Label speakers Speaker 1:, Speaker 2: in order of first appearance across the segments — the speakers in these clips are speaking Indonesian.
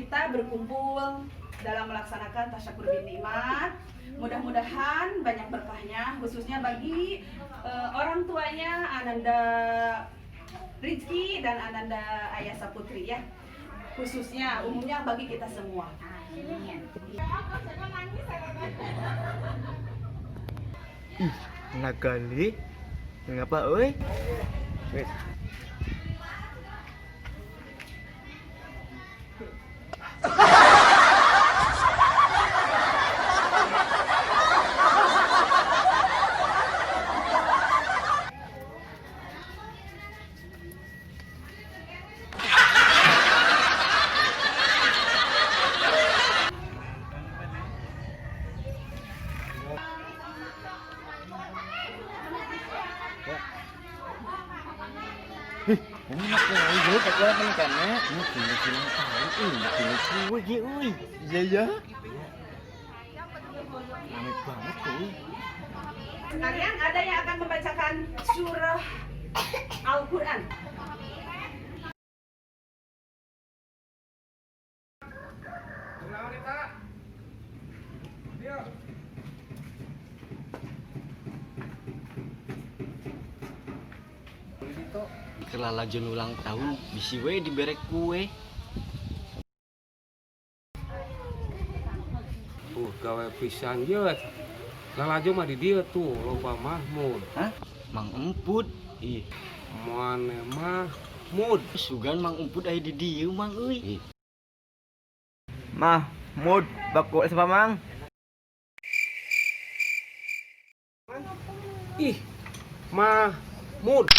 Speaker 1: kita berkumpul dalam melaksanakan tasyakur bin nikmat. Mudah-mudahan banyak berkahnya, khususnya bagi orang tuanya Ananda Rizky dan Ananda Ayasa Putri ya. Khususnya, umumnya bagi kita semua.
Speaker 2: Nagali, ngapa oi? Wes. Ini nak kau juga tak kuat kan kan? Ini kini tahu, kini gue je, oi. Ya ya. Ramai banget tuh.
Speaker 1: Kalian ada yang akan membacakan surah Al-Quran?
Speaker 2: Kelalajon ulang tahun, bisi we diberek kue.
Speaker 3: Gawe pisan ye. Lalajo mah di dieu tuh, loba Mahmud.
Speaker 2: Hah? Mang Emput. Ih,
Speaker 3: Moane Mahmud.
Speaker 2: sugan Mang Emput aya di dieu Mang euy.
Speaker 4: Mahmud, baku sama Mang.
Speaker 3: Ih, Mahmud.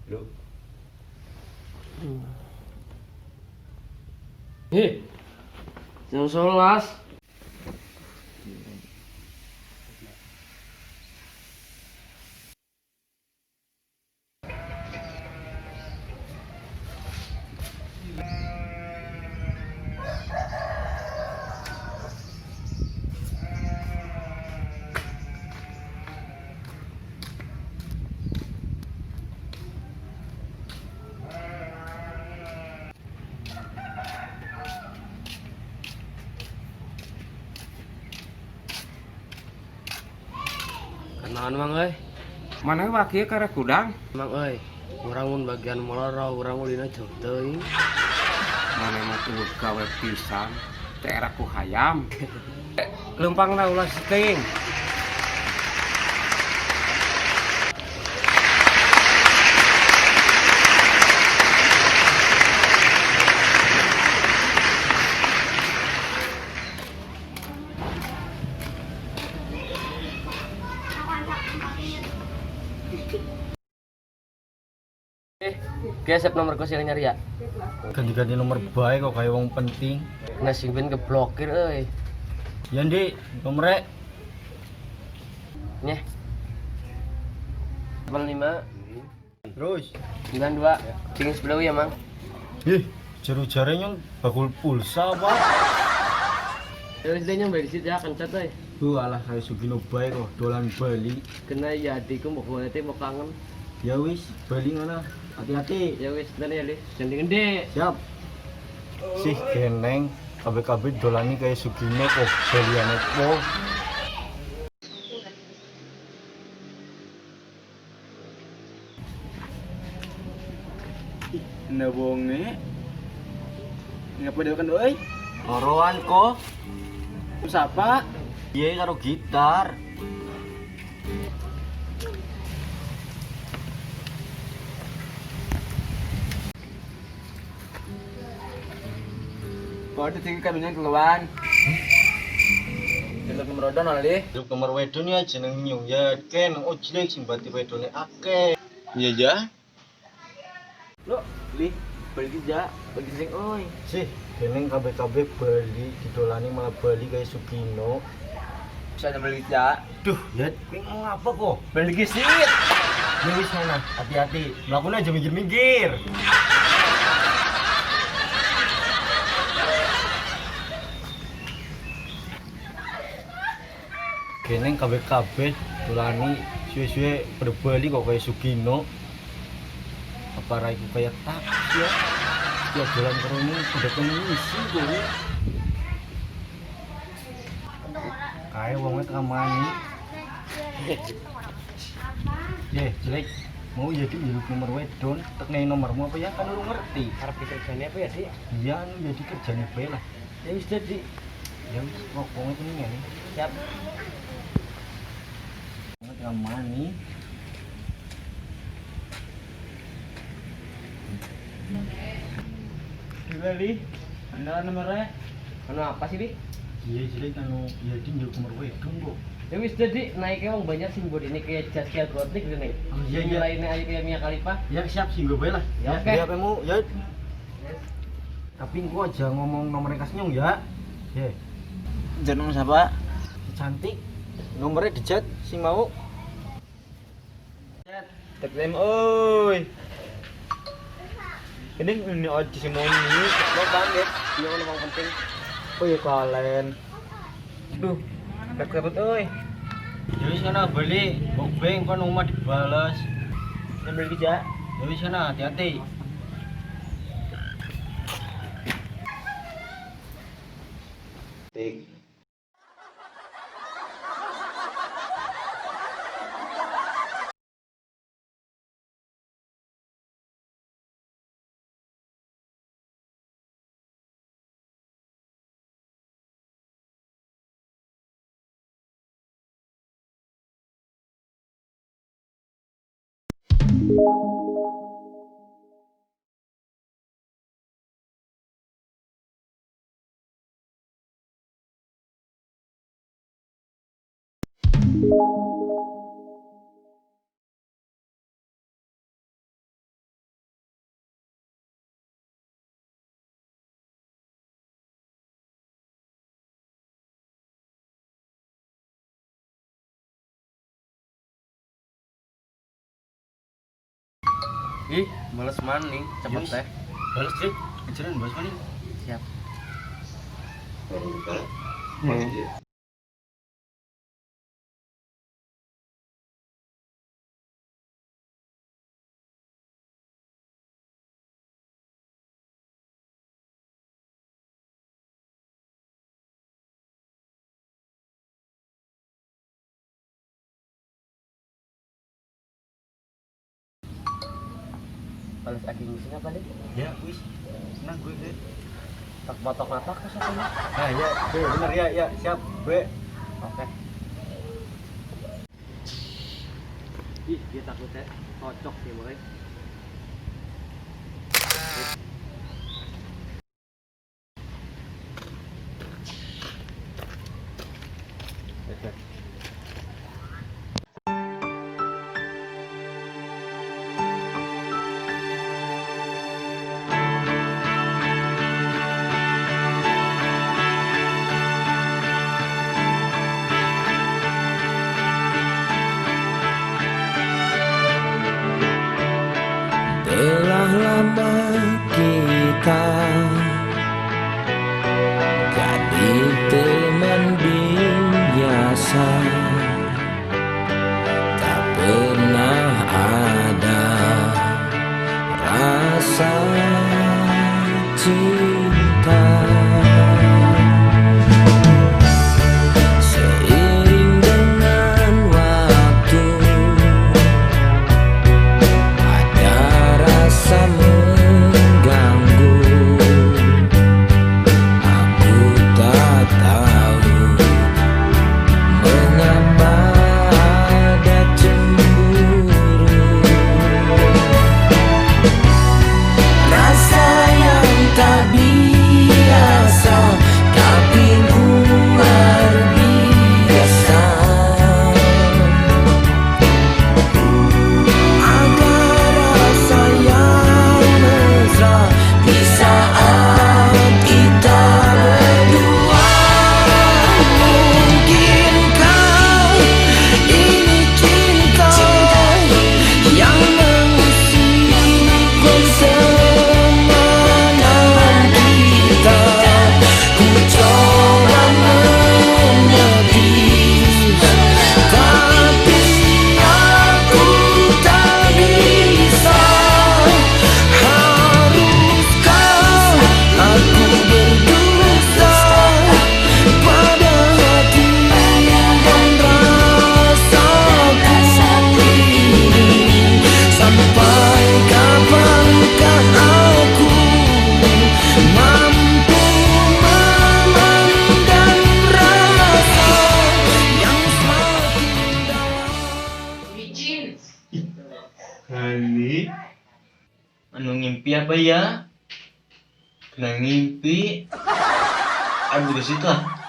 Speaker 2: Loh,
Speaker 3: Jam 11.
Speaker 5: Kenaon Mang euy?
Speaker 3: Mana wakieu karek kudang?
Speaker 5: Mang euy, urang mun bagian moloro, urang ulina jauh teuing.
Speaker 3: Mana mah tuh gawe pisan. Daerah ku hayam. Lempangna ulah seting.
Speaker 5: Gesep nomor kos yang nyari ya.
Speaker 2: ganti-ganti nomor baik kok kayak wong penting.
Speaker 5: Kena sing ben keblokir euy.
Speaker 2: Ya Ndik, nomornya
Speaker 5: Nyeh. 85
Speaker 2: terus.
Speaker 5: 92. Sing sebelah ya, Mang.
Speaker 2: Ih, jeru jarenya bakul pulsa apa?
Speaker 5: Terus dia nyampe di situ ya kencat euy.
Speaker 2: Alah kayak Sugino bae kok dolan Bali.
Speaker 5: Kena ya adikku mau kuate mau kangen.
Speaker 2: Ya wis, Bali ngono. Hati-hati.
Speaker 5: Ya wis tenan ya, Li. Jangan gede.
Speaker 2: Siap. Sih geneng, kabeh-kabeh dolani kayak Sugino kok baliane po.
Speaker 4: Nebonge. Ngapa dia kan euy?
Speaker 2: Oroan kok.
Speaker 4: Siapa?
Speaker 2: Iya karo gitar.
Speaker 4: Kok ada tinggi kabinnya keluar?
Speaker 5: Delok merodon ali.
Speaker 2: Lu kamar wedon ya jeneng Nyung ya ken ojlek sing bati wedone akeh.
Speaker 4: Iya ja.
Speaker 5: Lo, Li, bagi ja, bagi sing oi.
Speaker 2: Sih, geneng kabeh-kabeh Bali didolani malah Bali kayak Sugino.
Speaker 4: Bisa beli ja.
Speaker 2: Duh, ya kowe mau apa kok?
Speaker 4: Beli gisit.
Speaker 2: Ya wis sana, hati-hati. Mlakune aja minggir-minggir. Kene kabeh-kabeh tulani suwe-suwe berbali kok kayak Sugino. Apa ra iku kayak taksi ya? Ya jalan kerungu udah pengisi kowe. Kae wonge kamani. Jelek. Mau jadi hidup nomor wedon, tek nang nomormu apa ya kan urung ngerti.
Speaker 3: Arep kerjane apa ya, Dik?
Speaker 2: Iya anu jadi kerjane bae lah.
Speaker 3: Ya wis jadi.
Speaker 2: Ya wis kok wonge kuning ngene.
Speaker 3: Siap.
Speaker 2: Wonge kamani.
Speaker 3: Lali. Anda nomornya? Apa sih, Dik?
Speaker 2: Iya jelek anu ya di hidup nomor wedon kok.
Speaker 3: Ya wis jadi naiknya wong banyak sing buat ini kayak Zaskia Gotik gini.
Speaker 2: Oh, iya.
Speaker 3: Lainnya aja kayak Mia Khalifa.
Speaker 2: Ya siap sih gue bae lah.
Speaker 3: Ya, oke.
Speaker 2: Di HP-mu ya. Tapi gua aja ngomong nomor kasnyong ya. Ya.
Speaker 4: Jeneng siapa?
Speaker 2: Cantik. Nomornya di chat sing mau.
Speaker 4: Teklem oi. Ini aja si Moni, lo banget. Dia ngomong penting. Oh ya kalian. Duh, kebut oi.
Speaker 2: Ya wis sana beli, beng kon omah dibalas.
Speaker 4: Ambil kerja.
Speaker 2: Ya wis sana hati-hati.
Speaker 4: Tik.
Speaker 3: Ih, males maning, cepet teh.
Speaker 2: Balas cek. Jalan bos mana?
Speaker 3: Siap. Balas lagi ngisinya apa nih?
Speaker 2: Ya wis. Nah gue ke.
Speaker 3: Tak matok-matok ke siapa nih?
Speaker 2: Nah ya, bener ya, siap, gue.
Speaker 3: Oke. Ih, dia takutnya cocok sih, boy.
Speaker 6: Telah lama kita jadi teman biasa, tak pernah ada rasa cinta. Seiring dengan waktu ada rasa mengganggu. Aku tak tahu mengapa ada cemburu. Rasa yang tak bisa
Speaker 4: Kali anu ngimpi apa ya? Kena ngimpi. Aduh di situ ah.